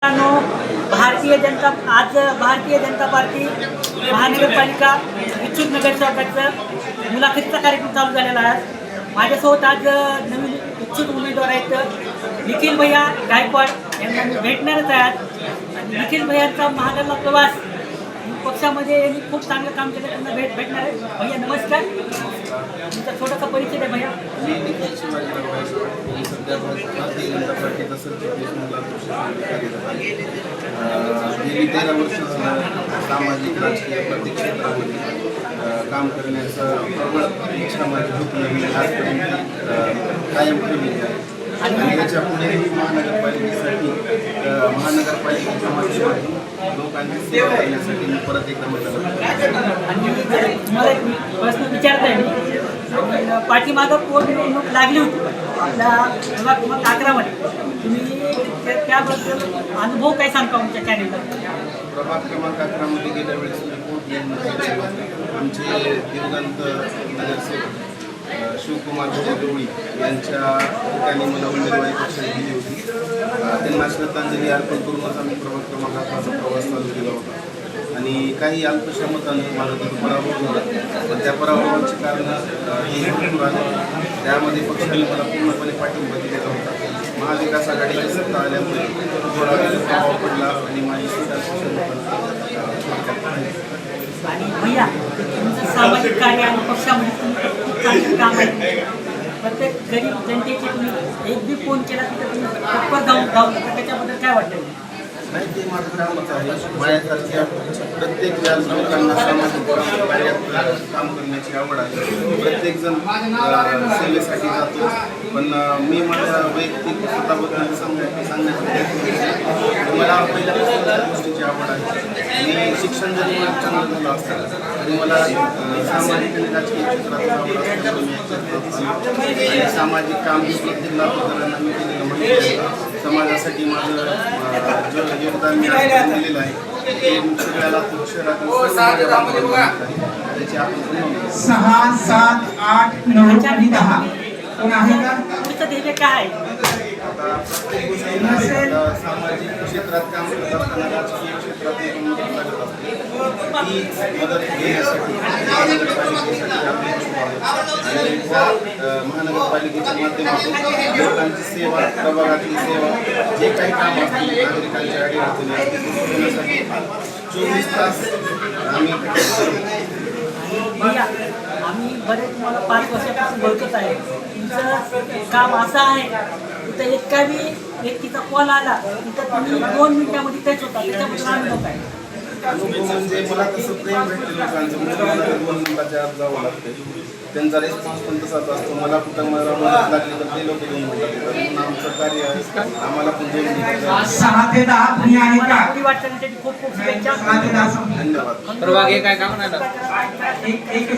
Bharatiya Janata party महानगरपालिका इच्छुक नगरसेवकाचं मुलाखतीचा कार्यक्रम चालू झालेला आहे। माझ्यासोबत आज नवीन इच्छुक उमेदवार आहेत निखिल भैया गायकवाड यांना मी भेटणारच आहे। आणि निखिल भैयांचा महागाला प्रवास पक्षामध्ये यांनी खूप चांगलं काम केलं, त्यांना भेटणार आहे। भैया नमस्कार, तुमचा छोटासा परिचय द्या भैया। मी निखिल शिवाजीराव गायकवाड, मी सध्या भारतीय जनता पार्टीचा सरचिटणीस म्हणून गेली 13 वर्ष सामाजिक राजकीय प्रत्येक क्षेत्रामध्ये काम करण्याचं प्रबळ इच्छा माझी होती आणि आजपर्यंत कायम ठेवलेली आहे। आणि याच्या पुढे महानगरपालिकेसाठी महानगरपालिकेच्या माध्यमातून लोकांची सेवा करण्यासाठी मी परत एकदा आणि तुम्हाला एक प्रश्न विचारता आहे, पाठीमागं पोटनिवडणूक लागली होती आपल्या प्रभाग क्रमांक 11 मध्ये, तुम्ही त्याबद्दल अनुभव काय सांगता आमच्या चॅनेलला? प्रभाग क्रमांक 11 मध्ये गेल्या वेळेस आमचे दिवंगत नगरसेवक शिवकुमार गवळी यांच्या ठिकाणी मला उमेदवारी पक्षाने दिली होती। त्यांना श्रद्धांजली अर्पण करूनच आम्ही प्रभाग क्रमांक 11चा प्रवास चालू केला होता आणि काही अल्पशा मताने माझा तिथं पराभव झाला, पण त्या पराभवाची कारणं ही भरपूर आली। त्यामध्ये पक्षाने मला पूर्णपणे पाठिंबा दिलेला होता। महाविकास आघाडीची सत्ता आल्यामुळे थोडा वेळ प्रभाव पडला आणि माझी आणि भैया तुमचं सामाजिक कार्य आणि पक्षामध्ये खूप चांगलं काम आहे। प्रत्येक गरीब जनतेचे तुम्ही एक बी फोन केला तिथं तुम्ही प्रॉपर जाऊन तर त्याच्याबद्दल काय वाटतं? नाही, ते माझं कामच आहे। माझ्यासारख्या प्रत्येक लोकांना सामाजिक कार्यात काम करण्याची आवड आहे। प्रत्येकजण सेवेसाठी जातो, पण मी माझ्या वैयक्तिक स्वतःबद्दल सांगण्याचं मला पहिल्यापासून त्या गोष्टीची आवड आहे। मी शिक्षण जरी मला चांगलं झालं असतं तरी मला सामाजिक आणि राजकीय क्षेत्रात आवड असते आणि सामाजिक काम प्रत्येक लाभदारांना मी केलेलं म्हणजे समाजासाठी माझं योगदान मी दिलेलं आहे। ते सगळ्याला त्याची आपण 6, 7, 8, 9 आणि 10 कोण आहे का? तुमचं ध्येय काय आहे? आता प्रत्येक गोष्टी सामाजिक क्षेत्रात काम करत असताना राजकीय क्षेत्रात मदत लागत असते, ती मदत घेण्यासाठी महानगरपालिकेसाठी आणि त्या महानगरपालिकेच्या माध्यमातून लोकांची सेवा, प्रभागातली सेवा, जे काही काम असतील नागरिकांच्या अडीअडचणी असतील 24 तास आम्ही भैया आम्ही बरेच तुम्हाला 5 वर्षापासून बघतच आहे। तुमचं काम असं आहे तिथं एका बी व्यक्तीचा कॉल आला तिथं तुम्ही 2 मिनिटामध्ये तेच होता, त्याच्याबद्दल अनुभव काय? अनुभव म्हणजे मला तसं प्रेम भेटते लोकांचं, म्हणजे 2 मिनिटाच्या आत जावं लागतं। त्यांचा रिस्पॉन्स पण तसाच असतो। मला कुठं मला मदत लागली तर ते लोक 2 मिनिटात म्हणून आमचं कार्य आहे, आम्हाला पण 2 मिनिटात 6 ते 10 तुम्ही आहे का? खूप खूप शुभेच्छा, 6 ते 10 धन्यवाद। प्रभाग 1 काय काम नाही एक